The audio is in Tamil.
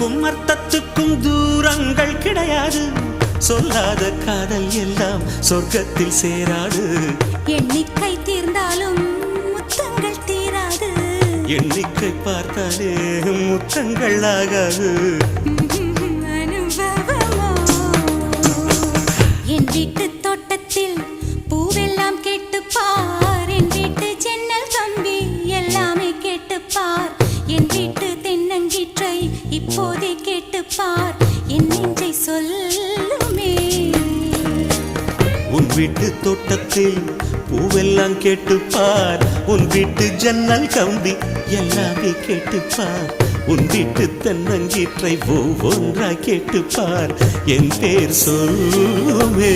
சொல்லுக்கும் அர்த்தத்துக்கும் தூரங்கள் கிடையாது. சொல்லாத காதல் எல்லாம் சொர்க்கத்தில் சேராது. எண்ணிக்கை தீர்ந்தாலும் முத்தங்கள் தீராது. எண்ணிக்கை பார்த்தாலே முத்தங்கள் ஆகாது. என் வீட்டு தோட்டத்தில் பூவெல்லாம் கேட்டுப்பார். என் வீட்டு ஜன்னல் கம்பி எல்லாமே கேட்டுப்பார். என் வீட்டு தென்னங்கீற்றை இப்போதே கேட்டுப்பார். என் நெஞ்சை சொல்லுமே. உன் வீட்டு தோட்டத்தில் பூவெல்லாம் கேட்டுப்பார். உன் வீட்டு ஜன்னல் கம்பி எல்லாமே கேட்டுப்பார். உன் வீட்டு தென்னங்கீற்றை ஒவ்வொன்றா கேட்டுப்பார். என் பேர் சொல்லுமே.